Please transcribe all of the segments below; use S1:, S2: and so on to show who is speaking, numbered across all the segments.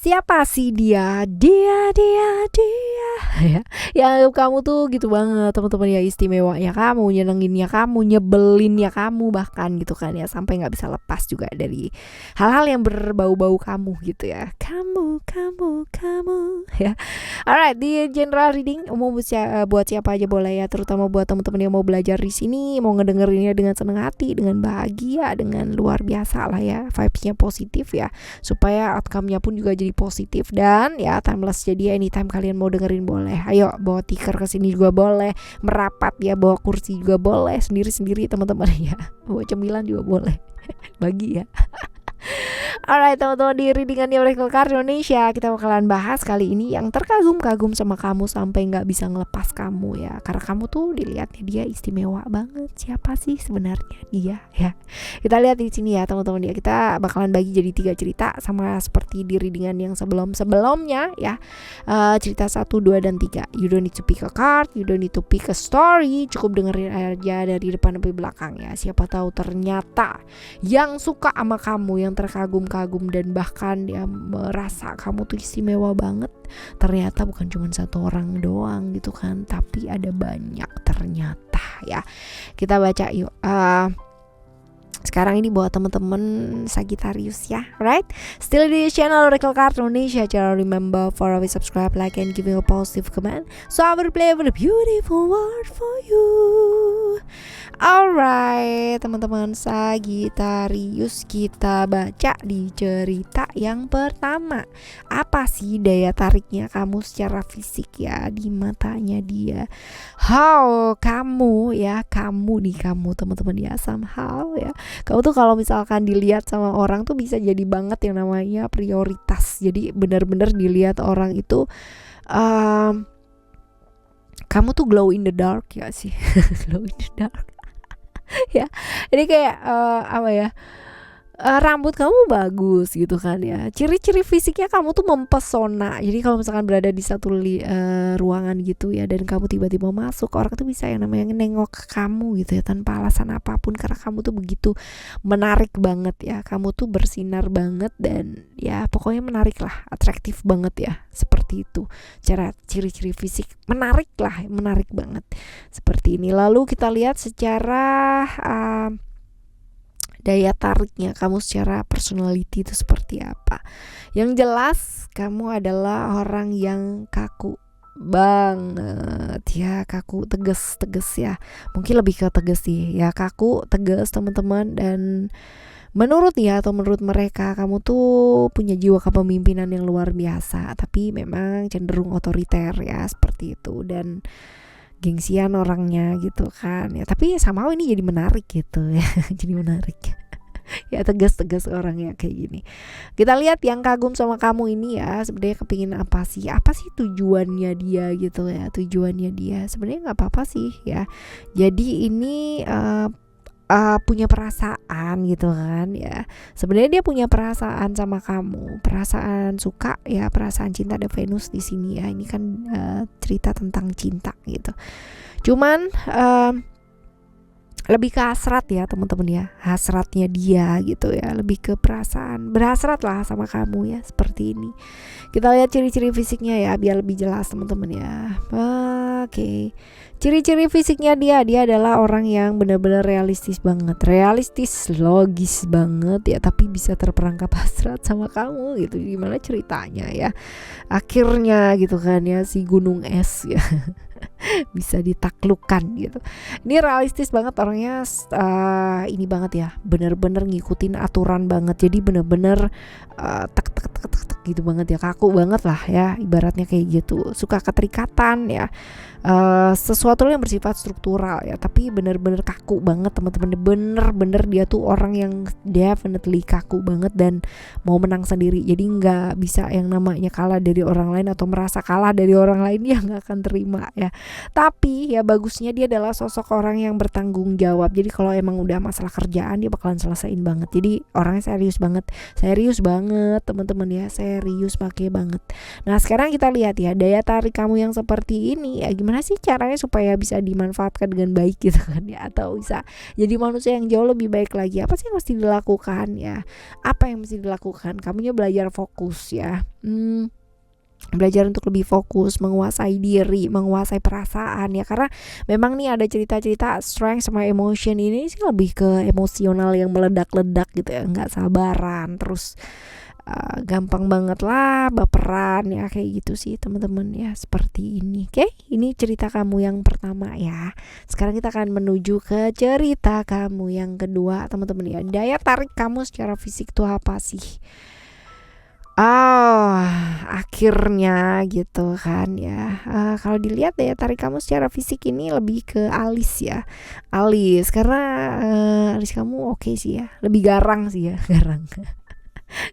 S1: Siapa sih dia? Dia ya. Yang anggap kamu tuh gitu banget teman-teman ya, istimewanya kamu, nyenenginnya kamu, nyebelinnya kamu bahkan gitu kan ya, sampai nggak bisa lepas juga dari hal-hal yang berbau-bau kamu gitu ya. Kamu ya. Alright, di general reading umum buat siapa aja boleh ya, terutama buat teman-teman yang mau belajar di sini, mau ngedengerinnya dengan senang hati, dengan bahagia, dengan luar biasa lah ya, vibes-nya positif ya, supaya outcome-nya pun juga jadi positif. Dan ya timeless, jadi anytime kalian mau dengerin boleh. Ayo bawa tikar ke sini juga boleh, merapat ya, bawa kursi juga boleh, sendiri-sendiri teman-teman ya. Bawa cemilan juga boleh. Bagi ya. Alright teman-teman, di readingannya Oracle Card Indonesia kita bakalan bahas kali ini yang terkagum-kagum sama kamu sampai nggak bisa ngelepas kamu ya, karena kamu tuh dilihatnya dia istimewa banget. Siapa sih sebenarnya dia ya? Kita lihat di sini ya teman-teman ya. Kita bakalan bagi jadi 3 cerita sama seperti di readingan yang sebelumnya ya. Cerita 1, 2, dan 3. You don't need to pick a card, you don't need to pick a story, cukup dengerin aja dari depan sampai belakang ya. Siapa tahu ternyata yang suka sama kamu, yang terkagum-kagum dan bahkan dia merasa kamu tuh istimewa banget, ternyata bukan cuma satu orang doang gitu kan, tapi ada banyak ternyata ya. Kita baca yuk. Sekarang ini buat teman-teman Sagittarius ya, right? Still di channel Oracle Card Indonesia. Jangan remember for always subscribe, like, and giving a positive comment, so I will play with a beautiful word for you. Alright, teman-teman Sagittarius, kita baca di cerita yang pertama. Apa sih daya tariknya kamu secara fisik ya, di matanya dia? How kamu ya, kamu teman-teman ya, somehow ya, kamu tuh kalau misalkan dilihat sama orang tuh bisa jadi banget yang namanya prioritas. Jadi benar-benar dilihat orang itu kamu tuh glow in the dark ya sih. Glow in the dark ya. Jadi kayak apa ya, rambut kamu bagus gitu kan ya, ciri-ciri fisiknya kamu tuh mempesona. Jadi kalau misalkan berada di satu ruangan gitu ya, dan kamu tiba-tiba masuk, orang tuh bisa yang namanya nengok ke kamu gitu ya, tanpa alasan apapun, karena kamu tuh begitu menarik banget ya. Kamu tuh bersinar banget dan ya pokoknya menarik lah, atraktif banget ya, seperti itu. Cara ciri-ciri fisik menarik banget seperti ini. Lalu kita lihat secara daya tariknya kamu secara personality itu seperti apa. Yang jelas kamu adalah orang yang kaku banget ya, kaku, tegas ya, mungkin lebih ke tegas sih ya, kaku, tegas teman-teman. Dan menurut mereka kamu tuh punya jiwa kepemimpinan yang luar biasa, tapi memang cenderung otoriter ya, seperti itu. Dan gengsian orangnya gitu kan ya, tapi sama ini jadi menarik gitu ya. Jadi menarik ya, tegas orangnya kayak gini. Kita lihat yang kagum sama kamu ini ya, sebenarnya kepingin apa sih tujuannya dia gitu ya. Tujuannya dia sebenarnya nggak apa-apa sih ya. Jadi ini punya perasaan gitu kan ya. Sebenarnya dia punya perasaan sama kamu, perasaan suka ya, perasaan cinta. Ada Venus di sini ya. Ini kan cerita tentang cinta gitu. Cuman lebih ke hasrat ya teman-teman ya, hasratnya dia gitu ya, lebih ke perasaan, berhasrat lah sama kamu ya, seperti ini. Kita lihat ciri-ciri fisiknya ya, biar lebih jelas teman-teman ya. Oke. Ciri-ciri fisiknya dia adalah orang yang benar-benar realistis banget, logis banget ya, tapi bisa terperangkap hasrat sama kamu gitu. Gimana ceritanya ya, akhirnya gitu kan ya, si gunung es ya bisa ditaklukkan gitu. Ini realistis banget orangnya, ini banget ya, bener-bener ngikutin aturan banget. Jadi bener-bener tek gitu banget ya, kaku banget lah ya, ibaratnya kayak gitu. Suka keterikatan ya, sesuatu yang bersifat struktural ya, tapi bener-bener kaku banget teman-teman. Bener-bener dia tuh orang yang definitely kaku banget dan mau menang sendiri. Jadi nggak bisa yang namanya kalah dari orang lain atau merasa kalah dari orang lain, ya nggak akan terima ya. Tapi ya bagusnya dia adalah sosok orang yang bertanggung jawab. Jadi kalau emang udah masalah kerjaan dia bakalan selesain banget. Jadi orangnya serius banget teman-teman ya, serius misterius, pakai banget. Nah sekarang kita lihat ya, daya tarik kamu yang seperti ini ya gimana sih caranya supaya bisa dimanfaatkan dengan baik gitu kan ya, atau bisa jadi manusia yang jauh lebih baik lagi. Apa sih yang mesti dilakukan ya? Apa yang mesti dilakukan? Kamunya belajar fokus ya. Belajar untuk lebih fokus, menguasai diri, menguasai perasaan ya, karena memang nih ada cerita-cerita strength sama emotion ini sih lebih ke emosional yang meledak-ledak gitu ya, nggak sabaran, terus gampang banget lah baperan ya, kayak gitu sih teman-teman ya, seperti ini. Oke, ini cerita kamu yang pertama ya. Sekarang kita akan menuju ke cerita kamu yang kedua teman-teman ya. Daya tarik kamu secara fisik tuh apa sih? Akhirnya gitu kan ya. Kalau dilihat daya tarik kamu secara fisik ini lebih ke alis ya. Alis, karena alis kamu oke sih ya. Lebih garang sih ya, garang.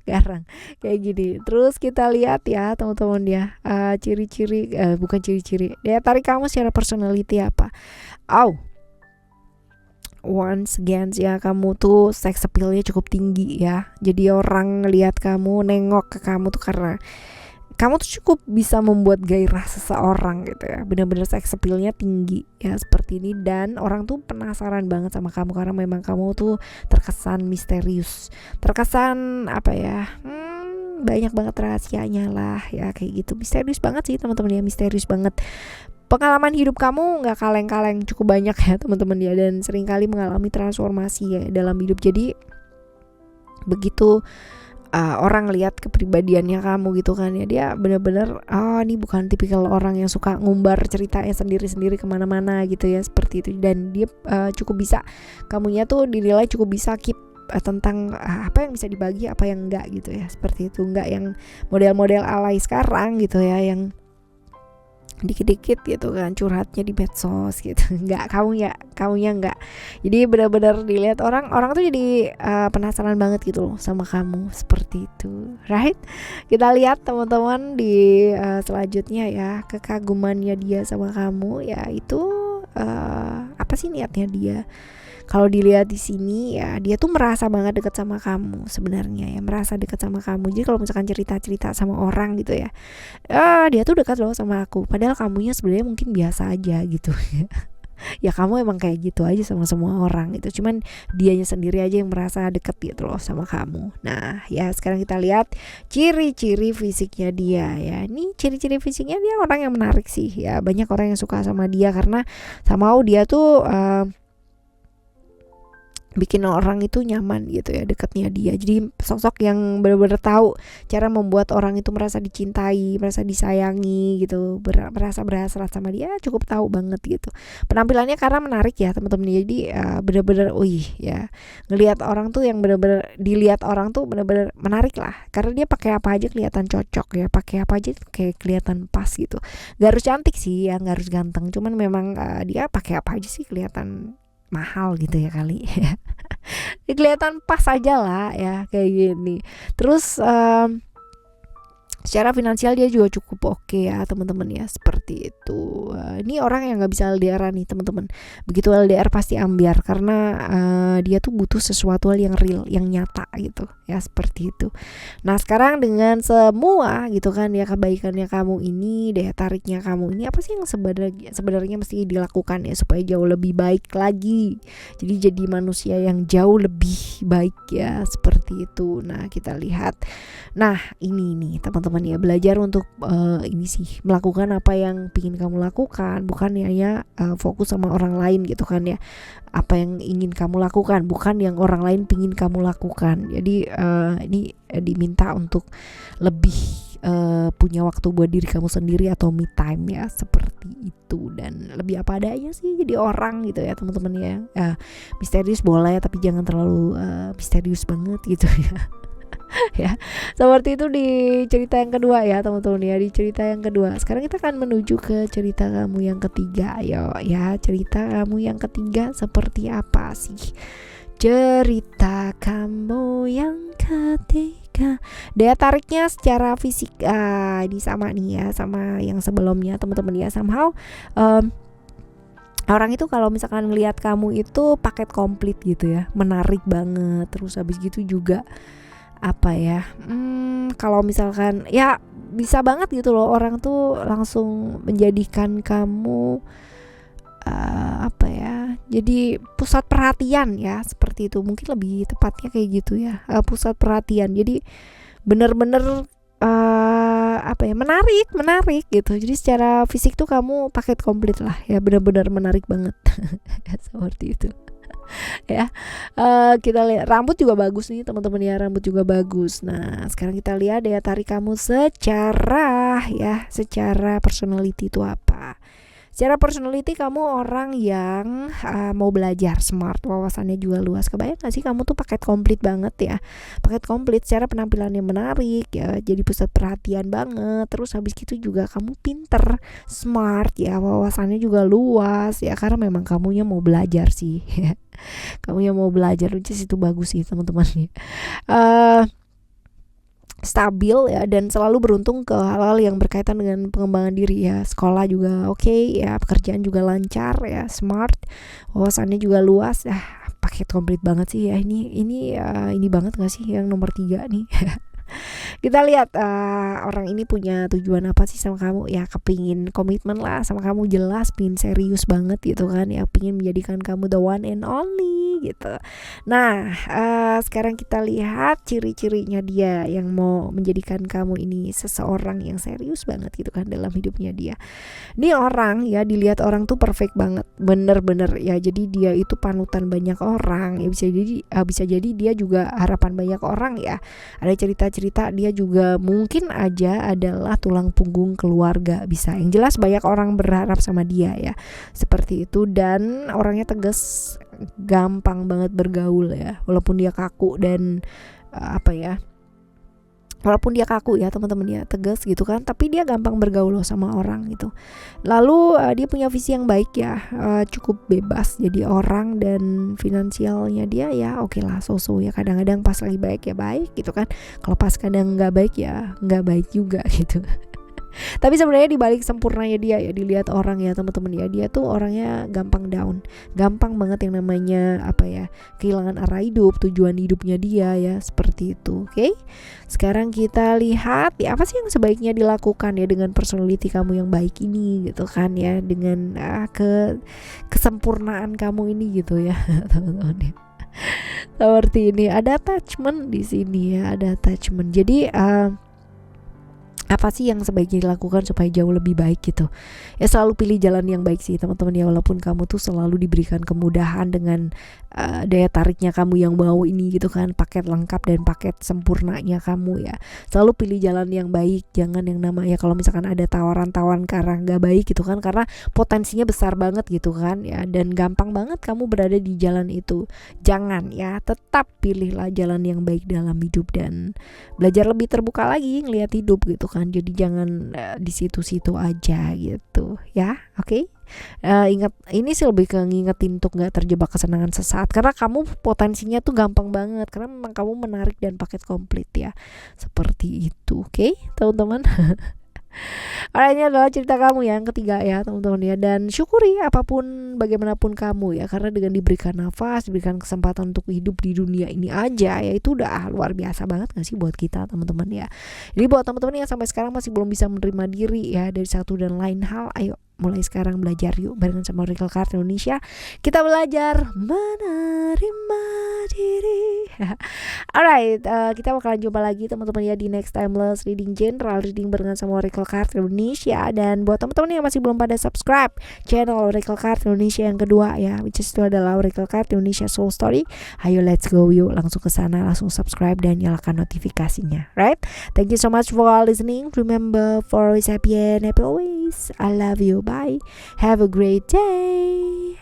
S1: Garang kayak gini. Terus kita lihat ya teman-teman ya, ciri-ciri bukan ciri-ciri. Daya tarik kamu secara personality apa? Once again ya, kamu tuh sex appeal-nya cukup tinggi ya. Jadi orang lihat kamu, nengok ke kamu tuh karena kamu tuh cukup bisa membuat gairah seseorang gitu ya. Benar-benar sex appeal-nya tinggi ya, seperti ini. Dan orang tuh penasaran banget sama kamu karena memang kamu tuh terkesan misterius, terkesan apa ya, banyak banget rahasianya lah ya, kayak gitu. Misterius banget sih teman-teman ya, misterius banget. Pengalaman hidup kamu nggak kaleng-kaleng, cukup banyak ya teman-teman ya, dan seringkali mengalami transformasi ya dalam hidup. Jadi begitu orang lihat kepribadiannya kamu gitu kan ya, dia benar-benar ini bukan tipikal orang yang suka ngumbar ceritanya sendiri-sendiri kemana-mana gitu ya, seperti itu. Dan dia cukup bisa, kamunya tuh dinilai cukup bisa keep tentang apa yang bisa dibagi, apa yang enggak gitu ya, seperti itu. Enggak yang model-model alay sekarang gitu ya, yang dikit-dikit gitu kan curhatnya di medsos gitu. Enggak, kamunya enggak. Jadi benar-benar dilihat orang tuh jadi penasaran banget gitu loh sama kamu, seperti itu, right? Kita lihat teman-teman di selanjutnya ya, kekagumannya dia sama kamu ya, itu apa sih niatnya dia? Kalau dilihat di sini ya, dia tuh merasa banget dekat sama kamu sebenarnya ya, merasa dekat sama kamu. Jadi kalau misalkan cerita-cerita sama orang gitu ya, dia tuh dekat loh sama aku. Padahal kamunya sebenarnya mungkin biasa aja gitu ya. Ya kamu emang kayak gitu aja sama semua orang itu. Cuman dianya sendiri aja yang merasa dekat gitu loh sama kamu. Nah ya, sekarang kita lihat ciri-ciri fisiknya dia ya. Ini ciri-ciri fisiknya dia orang yang menarik sih ya. Banyak orang yang suka sama dia karena somehow dia tuh bikin orang itu nyaman gitu ya dekatnya dia. Jadi sosok yang benar-benar tahu cara membuat orang itu merasa dicintai, merasa disayangi gitu, merasa berhasrat sama dia, cukup tahu banget gitu. Penampilannya karena menarik ya teman-teman. Jadi benar-benar ya, ngelihat orang tuh yang benar-benar dilihat orang tuh benar-benar menarik lah, karena dia pakai apa aja kelihatan cocok ya, pakai apa aja kayak kelihatan pas gitu. Gak harus cantik sih ya, gak harus ganteng, cuman memang dia pakai apa aja sih kelihatan mahal gitu ya kali ya. Kelihatan pas aja lah ya, kayak gini. Terus secara finansial dia juga cukup oke ya teman-teman ya, seperti itu. Ini orang yang nggak bisa LDR nih teman-teman. Begitu LDR pasti ambiar karena dia tuh butuh sesuatu yang real, yang nyata gitu ya, seperti itu. Nah sekarang dengan semua gitu kan ya, kebaikannya kamu ini, daya tariknya kamu ini, apa sih yang sebenarnya mesti dilakukan ya supaya jauh lebih baik lagi. Jadi jadi manusia yang jauh lebih baik ya, seperti itu. Nah kita lihat. Nah ini nih teman-teman ya, belajar untuk ini sih, melakukan apa yang pingin kamu lakukan, bukan hanya fokus sama orang lain gitu kan ya. Apa yang ingin kamu lakukan, bukan yang orang lain pingin kamu lakukan. Jadi ini diminta untuk lebih punya waktu buat diri kamu sendiri atau me time ya, seperti itu. Dan lebih apa adanya sih jadi orang gitu ya teman-teman ya. Misterius boleh tapi jangan terlalu misterius banget gitu ya. Ya, seperti itu di cerita yang kedua ya teman-teman ya, di cerita yang kedua. Sekarang kita akan menuju ke cerita kamu yang ketiga. Ayo ya, cerita kamu yang ketiga seperti apa sih? Cerita kamu yang ketiga, daya tariknya secara fisik ini sama nih ya, sama yang sebelumnya teman-teman ya. Somehow orang itu kalau misalkan ngelihat kamu itu paket komplit gitu ya, menarik banget. Terus habis gitu juga apa ya, kalau misalkan ya bisa banget gitu loh orang tuh langsung menjadikan kamu apa ya, jadi pusat perhatian ya, seperti itu mungkin lebih tepatnya kayak gitu ya, pusat perhatian. Jadi bener-bener apa ya, menarik gitu. Jadi secara fisik tuh kamu paket komplit lah ya, benar-benar menarik banget. Seperti itu ya. Kita lihat rambut juga bagus nih teman-teman ya, rambut juga bagus. Nah sekarang kita lihat daya tarik kamu secara personality itu apa. Secara personality kamu orang yang mau belajar, smart, wawasannya juga luas. Kebayang gak sih kamu tuh paket komplit banget ya. Paket komplit secara penampilannya menarik ya, jadi pusat perhatian banget. Terus habis gitu juga kamu pinter, smart ya, wawasannya juga luas ya, karena memang kamunya mau belajar sih. Kamunya mau belajar, which is itu bagus sih teman-teman ya. Stabil ya, dan selalu beruntung ke hal-hal yang berkaitan dengan pengembangan diri ya. Sekolah juga oke ya, pekerjaan juga lancar ya, smart, wawasannya juga luas. Paket komplit banget sih ya. Ini banget gak sih yang nomor 3 nih. Kita lihat orang ini punya tujuan apa sih sama kamu ya, kepingin komitmen lah sama kamu, jelas pingin serius banget gitu kan ya, pingin menjadikan kamu the one and only gitu. Nah sekarang kita lihat ciri-cirinya dia yang mau menjadikan kamu ini seseorang yang serius banget gitu kan dalam hidupnya dia. Ini orang ya, dilihat orang tuh perfect banget, bener-bener ya, jadi dia itu panutan banyak orang ya, bisa jadi dia juga harapan banyak orang ya. Ada cerita dia juga mungkin aja adalah tulang punggung keluarga, bisa, yang jelas banyak orang berharap sama dia ya, seperti itu. Dan orangnya tegas, gampang banget bergaul ya, walaupun dia kaku dan walaupun dia kaku ya teman-teman ya, tegas gitu kan, tapi dia gampang bergaul loh sama orang gitu. Lalu dia punya visi yang baik ya, cukup bebas jadi orang, dan finansialnya dia ya oke lah, so-so ya, kadang-kadang pas lagi baik ya baik gitu kan, kalau pas kadang nggak baik ya nggak baik juga gitu. Tapi sebenarnya dibalik sempurnanya dia ya, dilihat orang ya teman-teman ya, dia tuh orangnya gampang down, gampang banget yang namanya kehilangan arah hidup, tujuan hidupnya dia ya, seperti itu. Oke, sekarang kita lihat ya, apa sih yang sebaiknya dilakukan ya dengan personality kamu yang baik ini gitu kan ya, dengan kesempurnaan kamu ini gitu ya teman-teman ya. Seperti ini, ada attachment di sini ya, ada attachment. Jadi apa sih yang sebaiknya dilakukan supaya jauh lebih baik gitu ya, selalu pilih jalan yang baik sih teman-teman ya, walaupun kamu tuh selalu diberikan kemudahan dengan daya tariknya kamu yang bau ini gitu kan, paket lengkap dan paket sempurnanya kamu ya, selalu pilih jalan yang baik. Jangan yang namanya kalau misalkan ada tawaran-tawaran karena gak baik gitu kan, karena potensinya besar banget gitu kan ya, dan gampang banget kamu berada di jalan itu. Jangan ya, tetap pilihlah jalan yang baik dalam hidup dan belajar lebih terbuka lagi ngelihat hidup gitu kan. Jadi jangan di situ-situ aja gitu ya. Oke. Ingat, ini sih lebih ke ngingetin untuk gak terjebak kesenangan sesaat, karena kamu potensinya tuh gampang banget, karena memang kamu menarik dan paket komplit ya, seperti itu. Oke teman-teman. Alright, ini adalah cerita kamu yang ketiga ya teman-teman ya, dan syukuri apapun bagaimanapun kamu ya, karena dengan diberikan nafas, diberikan kesempatan untuk hidup di dunia ini aja ya, itu udah luar biasa banget gak sih buat kita teman-teman ya. Jadi buat teman-teman yang sampai sekarang masih belum bisa menerima diri ya dari satu dan lain hal, ayo mulai sekarang belajar yuk barengan sama Oracle Card Indonesia. Kita belajar menerima diri. Alright, kita bakalan jumpa lagi teman-teman ya di next timeless reading, general reading barengan sama Oracle Card Indonesia. Dan buat teman-teman yang masih belum pada subscribe channel Oracle Card Indonesia yang kedua ya, which is itu adalah Oracle Card Indonesia Soul Story, ayo let's go yuk, langsung ke sana, langsung subscribe dan nyalakan notifikasinya. Right? Thank you so much for listening. Remember, for always happy and happy always. I love you. Bye. Have a great day.